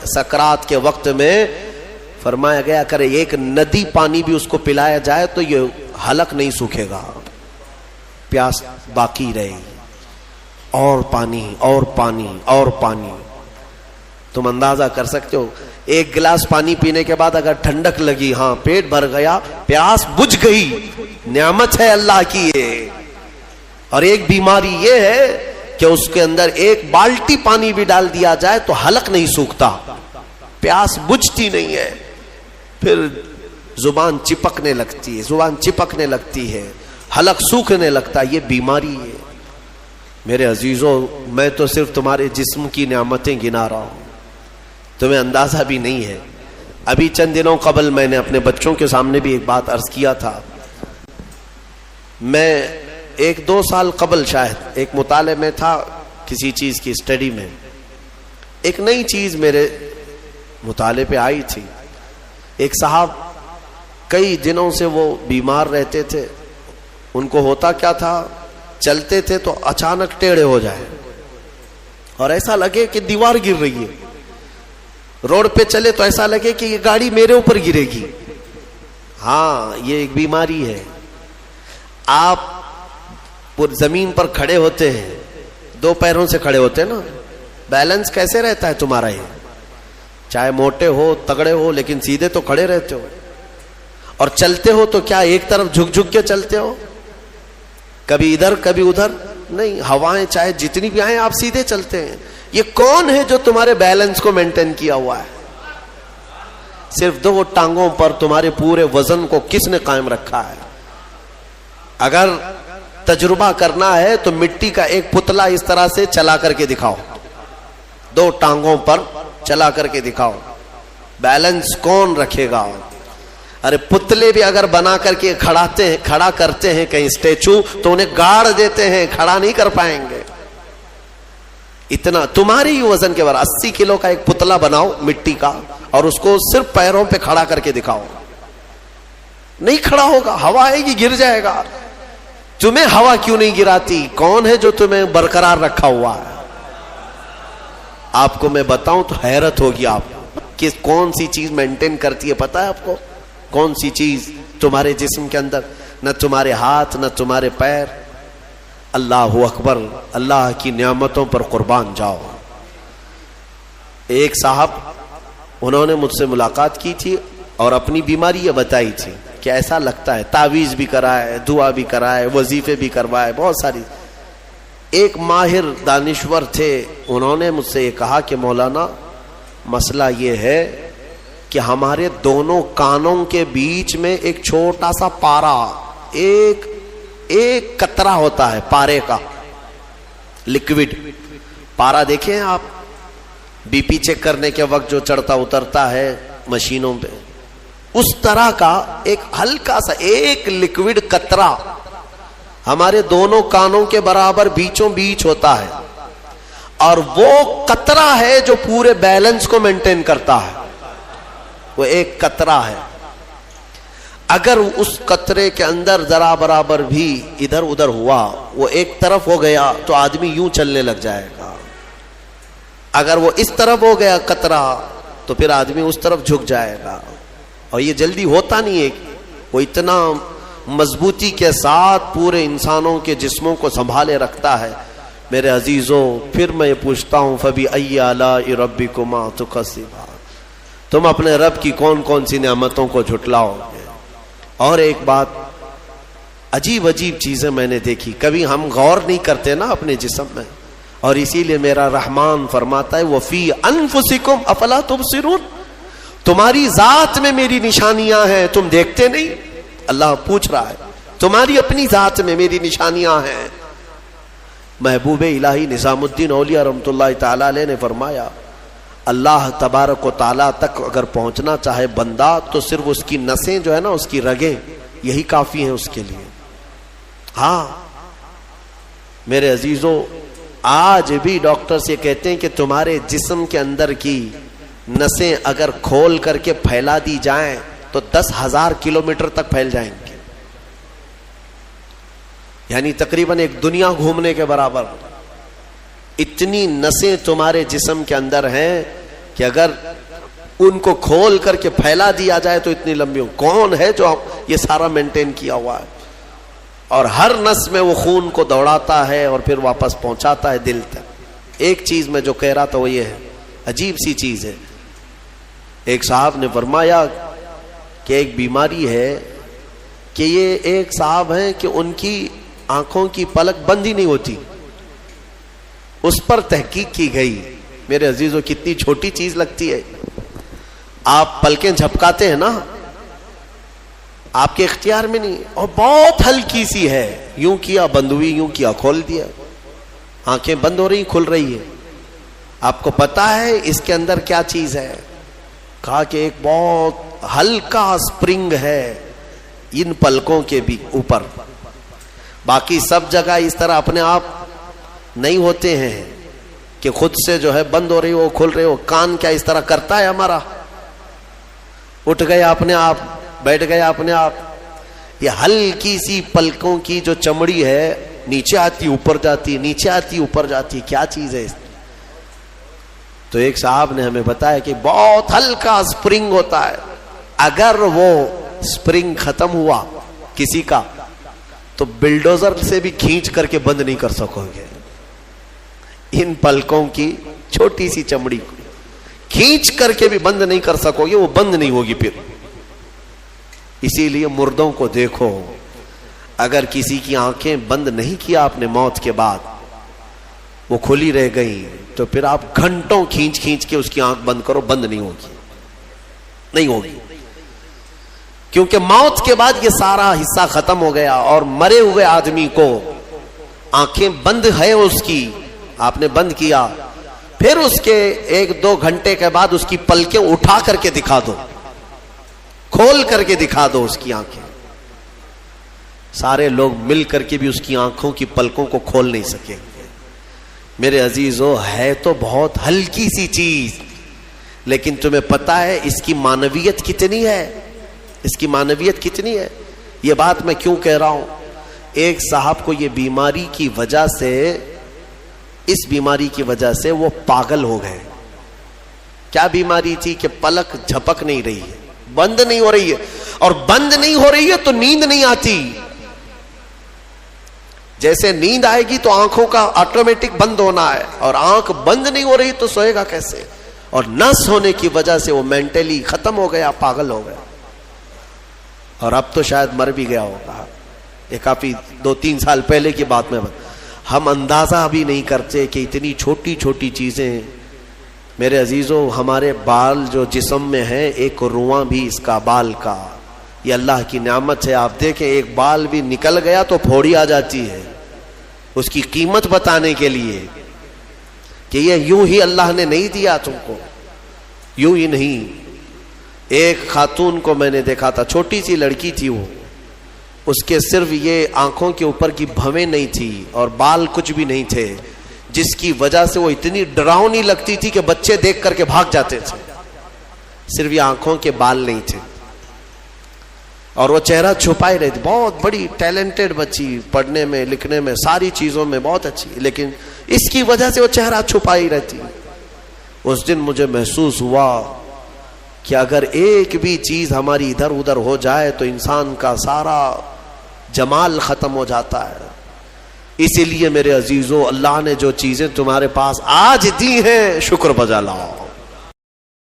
سکرات کے وقت میں فرمایا گیا اگر ایک ندی پانی بھی اس کو پلایا جائے تو یہ حلق نہیں سوکھے گا, پیاس باقی رہے گی, اور پانی اور پانی اور پانی. تم اندازہ کر سکتے ہو ایک گلاس پانی پینے کے بعد اگر ٹھنڈک لگی, ہاں پیٹ بھر گیا, پیاس بجھ گئی, نعمت ہے اللہ کی یہ. اور ایک بیماری یہ ہے کہ اس کے اندر ایک بالٹی پانی بھی ڈال دیا جائے تو حلق نہیں سوکھتا, پیاس بجھتی نہیں ہے, پھر زبان چپکنے لگتی ہے, زبان چپکنے لگتی ہے, حلق سوکھنے لگتا ہے. یہ بیماری ہے. میرے عزیزوں, میں تو صرف تمہارے جسم کی نعمتیں گنا رہا ہوں, تمہیں اندازہ بھی نہیں ہے. ابھی چند دنوں قبل میں نے اپنے بچوں کے سامنے بھی ایک بات عرض کیا تھا. میں 1-2 سال قبل شاید ایک مطالعے میں تھا, کسی چیز کی اسٹڈی میں, ایک نئی چیز میرے مطالعے پہ آئی تھی. ایک صاحب کئی دنوں سے وہ بیمار رہتے تھے. ان کو ہوتا کیا تھا, چلتے تھے تو اچانک ٹیڑھے ہو جائے اور ایسا لگے کہ دیوار گر رہی ہے. روڈ پہ چلے تو ایسا لگے کہ یہ گاڑی میرے اوپر گرے گی. ہاں یہ ایک بیماری ہے. آپ زمین پر کھڑے ہوتے ہیں, 2 پیروں سے کھڑے ہوتے ہیں نا, بیلنس کیسے رہتا ہے تمہارا؟ یہ چاہے موٹے ہو تگڑے ہو لیکن سیدھے تو کھڑے رہتے ہو. اور چلتے ہو تو کیا ایک طرف جھک جھک کے چلتے ہو, کبھی ادھر کبھی ادھر نہیں. ہوائیں چاہے جتنی بھی آئیں آپ سیدھے چلتے ہیں. یہ کون ہے جو تمہارے بیلنس کو مینٹین کیا ہوا ہے؟ صرف 2 ٹانگوں پر تمہارے پورے وزن کو کس نے قائم رکھا ہے؟ اگر تجربہ کرنا ہے تو مٹی کا ایک پتلا اس طرح سے چلا کر کے دکھاؤ, 2 ٹانگوں پر چلا کر کے دکھاؤ, بیلنس کون رکھے گا؟ ارے پتلے بھی اگر بنا کر کے کھڑا کرتے ہیں کہیں اسٹیچو تو انہیں گاڑ دیتے ہیں, کھڑا نہیں کر پائیں گے. اتنا تمہاری ہی وزن کے برابر 80 کلو کا ایک پتلا بناؤ مٹی کا اور اس کو صرف پیروں پہ کھڑا کر کے دکھاؤ, نہیں کھڑا ہوگا, ہوا آئے گی گر جائے گا. تمہیں ہوا کیوں نہیں گراتی؟ کون ہے جو تمہیں برقرار رکھا ہوا ہے؟ آپ کو میں بتاؤں تو حیرت ہوگی آپ کہ کون سی چیز مینٹین کرتی ہے. پتا ہے آپ کو کون سی چیز تمہارے جسم کے اندر؟ نہ تمہارے ہاتھ نہ تمہارے پیر. اللہ اکبر, اللہ کی نعمتوں پر قربان جاؤ. ایک صاحب انہوں نے مجھ سے ملاقات کی تھی اور اپنی بیماری یہ بتائی تھی کہ ایسا لگتا ہے, تعویذ بھی کرائے, دعا بھی کرائے, وظیفے بھی کروائے, بہت ساری. ایک ماہر دانشور تھے, انہوں نے مجھ سے یہ کہا کہ مولانا مسئلہ یہ ہے کہ ہمارے دونوں کانوں کے بیچ میں ایک چھوٹا سا پارا, ایک قطرہ ہوتا ہے پارے کا, لکوڈ پارا. دیکھیں آپ بی پی چیک کرنے کے وقت جو چڑھتا اترتا ہے مشینوں پہ, اس طرح کا ایک ہلکا سا ایک لکوڈ قطرہ ہمارے دونوں کانوں کے برابر بیچوں بیچ ہوتا ہے, اور وہ قطرہ ہے جو پورے بیلنس کو مینٹین کرتا ہے. وہ ایک قطرہ ہے. اگر اس قطرے کے اندر ذرا برابر بھی ادھر ادھر ہوا, وہ ایک طرف ہو گیا تو آدمی یوں چلنے لگ جائے گا. اگر وہ اس طرف ہو گیا قطرہ تو پھر آدمی اس طرف جھک جائے گا. اور یہ جلدی ہوتا نہیں ہے, وہ اتنا مضبوطی کے ساتھ پورے انسانوں کے جسموں کو سنبھالے رکھتا ہے. میرے عزیزوں, پھر میں یہ پوچھتا ہوں فَبِأَيِّ آلَاءِ رَبِّكُمَا تُكَذِّبَانِ, تم اپنے رب کی کون کون سی نعمتوں کو جھٹلاؤ گے؟ اور ایک بات, عجیب عجیب چیزیں میں نے دیکھی, کبھی ہم غور نہیں کرتے نا اپنے جسم میں, اور اسی لیے میرا رحمان فرماتا ہے وَفِي أَنفُسِكُمْ أَفَلَا تُبْصِرُونَ, تمہاری ذات میں میری نشانیاں ہیں, تم دیکھتے نہیں؟ اللہ پوچھ رہا ہے, تمہاری اپنی ذات میں میری نشانیاں ہیں. محبوب الہی نظام الدین اولیاء رحمۃ اللہ تعالی علیہ نے فرمایا اللہ تبارک و تعالیٰ تک اگر پہنچنا چاہے بندہ تو صرف اس کی نسیں جو ہے نا, اس کی رگیں, یہی کافی ہیں اس کے لیے. ہاں میرے عزیزوں, آج بھی ڈاکٹرز یہ کہتے ہیں کہ تمہارے جسم کے اندر کی نسیں اگر کھول کر کے پھیلا دی جائیں تو 10,000 کلومیٹر تک پھیل جائیں گے, یعنی تقریباً ایک دنیا گھومنے کے برابر. اتنی نسیں تمہارے جسم کے اندر ہیں کہ اگر ان کو کھول کر کے پھیلا دیا جائے تو اتنی لمبی ہو. کون ہے جو یہ سارا مینٹین کیا ہوا ہے؟ اور ہر نس میں وہ خون کو دوڑاتا ہے اور پھر واپس پہنچاتا ہے دل تک. ایک چیز میں جو کہہ رہا تھا وہ یہ ہے, عجیب سی چیز ہے. ایک صاحب نے فرمایا کہ ایک بیماری ہے کہ یہ ایک صاحب ہیں کہ ان کی آنکھوں کی پلک بند ہی نہیں ہوتی. اس پر تحقیق کی گئی. میرے عزیزو, کتنی چھوٹی چیز لگتی ہے. آپ پلکیں جھپکاتے ہیں نا, آپ کے اختیار میں نہیں, اور بہت ہلکی سی ہے, یوں کیا بند ہوئی, یوں کیا کھول دیا, آنکھیں بند ہو رہی کھل رہی ہے. آپ کو پتا ہے اس کے اندر کیا چیز ہے؟ کہا کہ ایک بہت ہلکا سپرنگ ہے ان پلکوں کے بھی اوپر. باقی سب جگہ اس طرح اپنے آپ نہیں ہوتے ہیں کہ خود سے جو ہے بند ہو رہی ہو کھل رہے ہو. کان کیا اس طرح کرتا ہے ہمارا؟ اٹھ گیا اپنے آپ, بیٹھ گیا اپنے آپ. یہ ہلکی سی پلکوں کی جو چمڑی ہے نیچے آتی اوپر جاتی, نیچے آتی اوپر جاتی. کیا چیز ہے؟ تو ایک صاحب نے ہمیں بتایا کہ بہت ہلکا سپرنگ ہوتا ہے. اگر وہ سپرنگ ختم ہوا کسی کا تو بلڈوزر سے بھی کھینچ کر کے بند نہیں کر سکو گے. ان پلکوں کی چھوٹی سی چمڑی کو کھینچ کر کے بھی بند نہیں کر سکو گے, وہ بند نہیں ہوگی پھر. اسی لیے مردوں کو دیکھو, اگر کسی کی آنکھیں بند نہیں کیا آپ نے موت کے بعد, وہ کھلی رہ گئی, تو پھر آپ گھنٹوں کھینچ کھینچ کے اس کی آنکھ بند کرو, بند نہیں ہوگی, نہیں ہوگی. کیونکہ موت کے بعد یہ سارا حصہ ختم ہو گیا. اور مرے ہوئے آدمی کو آنکھیں بند ہے اس کی, آپ نے بند کیا, پھر اس کے 1-2 گھنٹے کے بعد اس کی پلکیں اٹھا کر کے دکھا دو, کھول کر کے دکھا دو اس کی آنکھیں. سارے لوگ مل کر کے بھی اس کی آنکھوں کی پلکوں کو کھول نہیں سکیں گے. میرے عزیزو, ہے تو بہت ہلکی سی چیز, لیکن تمہیں پتا ہے اس کی معنویت کتنی ہے, اس کی معنویت کتنی ہے. یہ بات میں کیوں کہہ رہا ہوں؟ ایک صاحب کو یہ بیماری کی وجہ سے, اس بیماری کی وجہ سے وہ پاگل ہو گئے. کیا بیماری تھی کہ پلک جھپک نہیں رہی ہے, بند نہیں ہو رہی ہے, اور بند نہیں ہو رہی ہے تو نیند نہیں آتی. جیسے نیند آئے گی تو آنکھوں کا آٹومیٹک بند ہونا ہے, اور آنکھ بند نہیں ہو رہی تو سوئے گا کیسے؟ اور نس ہونے کی وجہ سے وہ مینٹلی ختم ہو گیا, پاگل ہو گیا, اور اب تو شاید مر بھی گیا ہوگا. یہ کافی 2-3 سال پہلے کی بات میں. ہم اندازہ بھی نہیں کرتے کہ اتنی چھوٹی چھوٹی چیزیں. میرے عزیزوں, ہمارے بال جو جسم میں ہیں, ایک رواں بھی اس کا بال کا, یہ اللہ کی نعمت ہے. آپ دیکھیں ایک بال بھی نکل گیا تو پھوڑی آ جاتی ہے, اس کی قیمت بتانے کے لیے کہ یہ یوں ہی اللہ نے نہیں دیا تم کو, یوں ہی نہیں. ایک خاتون کو میں نے دیکھا تھا, چھوٹی سی لڑکی تھی وہ, اس کے صرف یہ آنکھوں کے اوپر کی بھویں نہیں تھی اور بال کچھ بھی نہیں تھے, جس کی وجہ سے وہ اتنی ڈراؤنی لگتی تھی کہ بچے دیکھ کر کے بھاگ جاتے تھے. صرف یہ آنکھوں کے بال نہیں تھے, اور وہ چہرہ چھپائے رہتی. بہت بڑی ٹیلنٹڈ بچی, پڑھنے میں لکھنے میں ساری چیزوں میں بہت اچھی, لیکن اس کی وجہ سے وہ چہرہ چھپائی رہتی. اس دن مجھے محسوس ہوا کہ اگر ایک بھی چیز ہماری ادھر ادھر ہو جائے تو انسان کا سارا جمال ختم ہو جاتا ہے. اسی لیے میرے عزیزو, اللہ نے جو چیزیں تمہارے پاس آج دی ہیں, شکر بجا لاؤ.